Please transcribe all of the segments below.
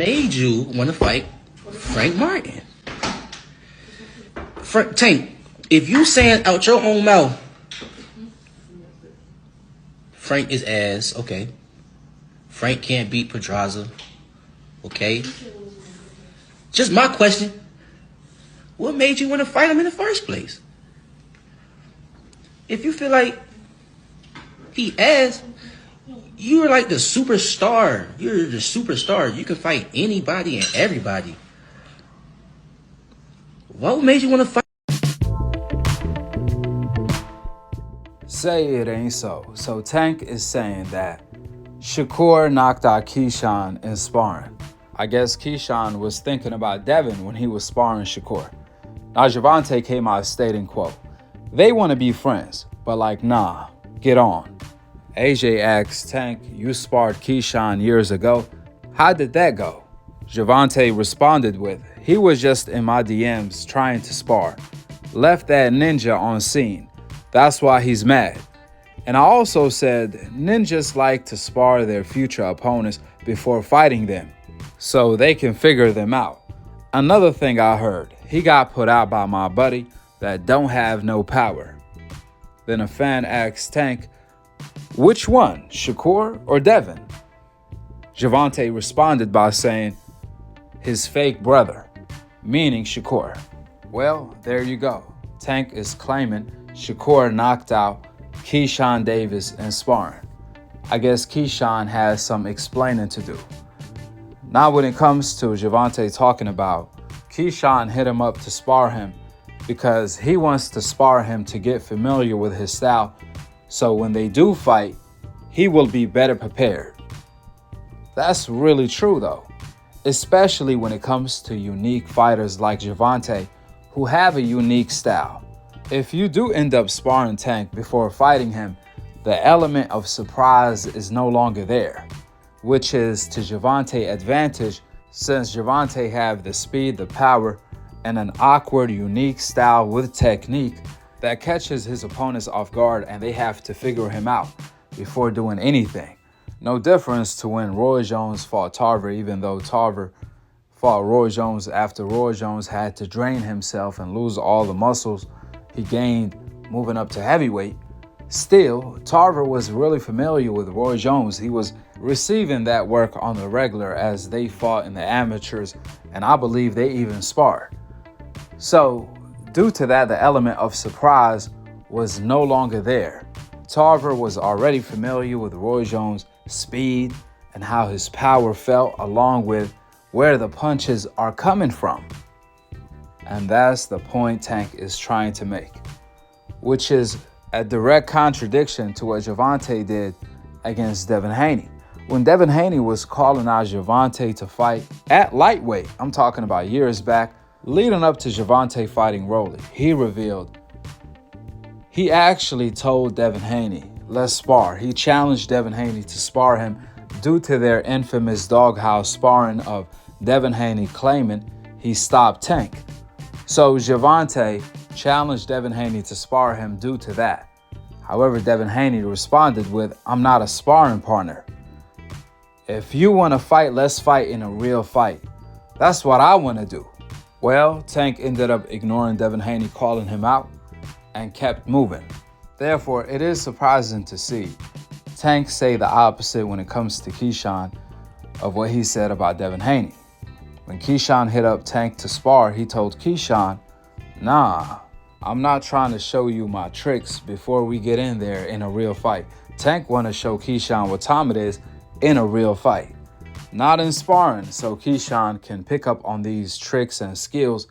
made you want to fight Frank Martin? Tank, if you saying out your own mouth, Frank is ass, okay. Frank can't beat Pedraza, okay. Just my question, what made you want to fight him in the first place? If you feel like he ass, you're like the superstar. You're the superstar. You can fight anybody and everybody. What made you want to fight? Say it ain't so. So Tank is saying that Shakur knocked out Keyshawn in sparring. I guess Keyshawn was thinking about Devin when he was sparring Shakur. Now Gervonta came out stating, quote, "They want to be friends, but like, nah, get on." AJ asks Tank, "You sparred Keyshawn years ago. How did that go?" Gervonta responded with, "He was just in my DMs trying to spar. Left that ninja on scene. That's why he's mad." And I also said ninjas like to spar their future opponents before fighting them, so they can figure them out. Another thing I heard, he got put out by my buddy that don't have no power. Then a fan asked Tank, "Which one, Shakur or Devin?" Gervonta responded by saying, "His fake brother," meaning Shakur. Well, there you go. Tank is claiming Shakur knocked out Keyshawn Davis in sparring. I guess Keyshawn has some explaining to do. Now when it comes to Gervonta talking about, Keyshawn hit him up to spar him because he wants to spar him to get familiar with his style, so when they do fight, he will be better prepared. That's really true though, especially when it comes to unique fighters like Gervonta who have a unique style. If you do end up sparring Tank before fighting him, the element of surprise is no longer there, which is to Gervonta's advantage since Gervonta have the speed, the power, and an awkward, unique style with technique that catches his opponents off guard and they have to figure him out before doing anything. No difference to when Roy Jones fought Tarver, even though Tarver fought Roy Jones after Roy Jones had to drain himself and lose all the muscles he gained moving up to heavyweight. Still, Tarver was really familiar with Roy Jones. He was receiving that work on the regular as they fought in the amateurs, and I believe they even sparred. So, due to that, the element of surprise was no longer there. Tarver was already familiar with Roy Jones' speed and how his power felt, along with where the punches are coming from. And that's the point Tank is trying to make, which is a direct contradiction to what Gervonta did against Devin Haney. When Devin Haney was calling out Gervonta to fight at lightweight, I'm talking about years back, leading up to Gervonta fighting Rolly, he actually told Devin Haney, "Let's spar." He challenged Devin Haney to spar him due to their infamous doghouse sparring of Devin Haney claiming he stopped Tank. So Gervonta challenged Devin Haney to spar him due to that. However, Devin Haney responded with, "I'm not a sparring partner. If you want to fight, let's fight in a real fight. That's what I want to do." Well, Tank ended up ignoring Devin Haney calling him out and kept moving. Therefore, it is surprising to see Tank say the opposite when it comes to Keyshawn of what he said about Devin Haney. When Keyshawn hit up Tank to spar, he told Keyshawn, "Nah, I'm not trying to show you my tricks before we get in there in a real fight." Tank want to show Keyshawn what time it is in a real fight, not in sparring, so Keyshawn can pick up on these tricks and skills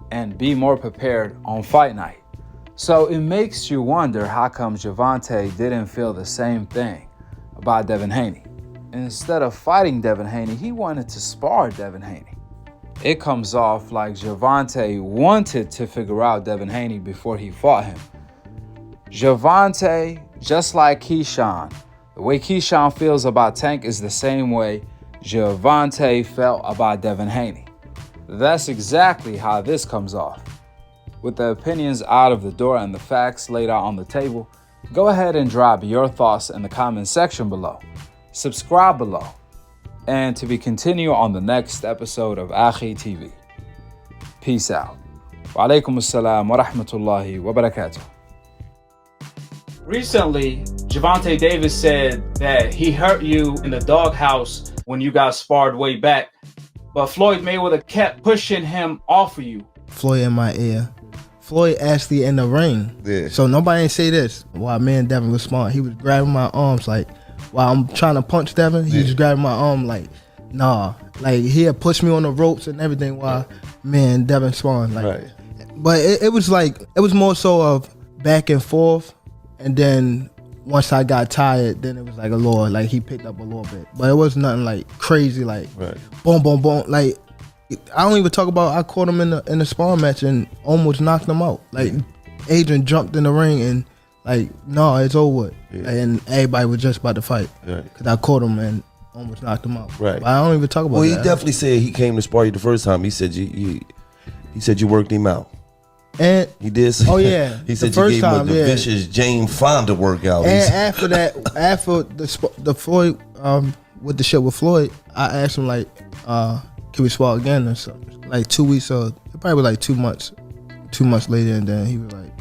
and be more prepared on fight night. So it makes you wonder how come Gervonta didn't feel the same thing about Devin Haney. Instead of fighting Devin Haney, he wanted to spar Devin Haney. It comes off like Gervonta wanted to figure out Devin Haney before he fought him. Gervonta, just like Keyshawn, the way Keyshawn feels about Tank is the same way Gervonta felt about Devin Haney. That's exactly how this comes off. With the opinions out of the door and the facts laid out on the table, go ahead and drop your thoughts in the comment section below. Subscribe below. and to be continued on the next episode of Akhi TV. Peace out. Wa alaikum assalam wa rahmatullahi wa barakatuh. Recently, Gervonta Davis said that he hurt you in the doghouse when you got sparred way back, but Floyd Mayweather kept pushing him off of you. Floyd in my ear. Floyd actually in the ring. Yeah. So nobody ain't say this while me and Devin was sparring. He was grabbing my arms like, while I'm trying to punch Devin, he was grabbing my arm like, nah. Like he had pushed me on the ropes and everything while me and Devin sparring. Like, Right. But it was like, it was more so of back and forth. And then once I got tired, then it was like a little, like he picked up a little bit. But it was nothing like crazy, like boom, boom, boom. Like, I don't even talk about, I caught him in the sparring match and almost knocked him out. Like Adrian jumped in the ring and like, no, it's over. And everybody was just about to fight. Cause I caught him and almost knocked him out. Right. But I don't even talk about that. Well, he definitely said he came to spar you the first time. He said he said you worked him out. And he did. Oh yeah. He said the you first gave him time, the vicious Jane Fonda workout. And after that, after the Floyd, with the shit with Floyd, I asked him like, can we spar again or something? Like 2 weeks or probably like 2 months. 2 months later, and then he was like,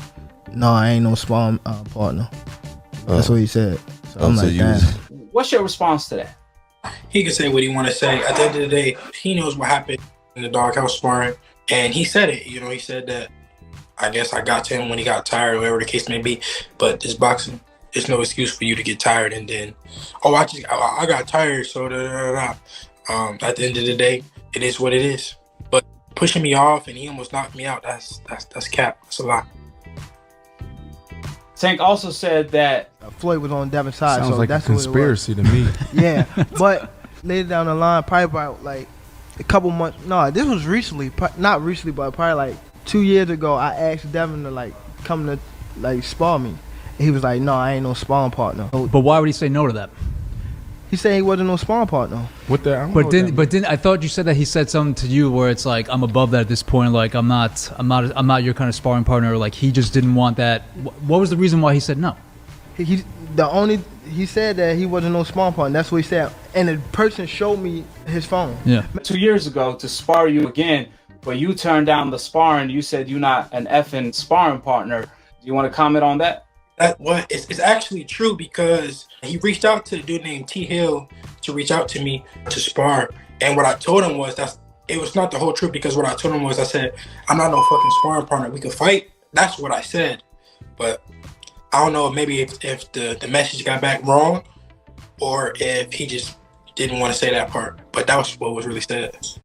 no, I ain't no sparring partner. That's what he said. So I'm like, damn. What's your response to that? He can say what he want to say. At the end of the day, he knows what happened in the doghouse sparring, and he said it. You know, he said that, I guess I got to him when he got tired, whatever the case may be. But this boxing, it's no excuse for you to get tired and then, I got tired, so da da da. At the end of the day, it is what it is. But pushing me off and he almost knocked me out, that's cap. That's a lot. Tank also said that Floyd was on Devin's side. Sounds so like that's a conspiracy to me. Yeah, but later down the line, probably about like a couple months. No, this was recently, not recently, but probably like 2 years ago. I asked Devin to like come to like spar me, and he was like, "No, I ain't no sparring partner." But why would he say no to that? He said he wasn't no sparring partner. What the? I don't know But what didn't that but didn't I thought you said that he said something to you where it's like, I'm above that at this point, like I'm not your kind of sparring partner, like he just didn't want that. What was the reason why he said no? He said that he wasn't no sparring partner. That's what he said, and the person showed me his phone. Yeah. 2 years ago to spar you again, but you turned down the sparring. You said you're not an effing sparring partner. Do you want to comment on that? It's actually true, because he reached out to a dude named T Hill to reach out to me to spar, and what I told him was it was not the whole truth, because what I told him was, I said, I'm not no fucking sparring partner, we could fight. That's what I said. But I don't know, maybe if the message got back wrong, or if he just didn't want to say that part, but that was what was really said.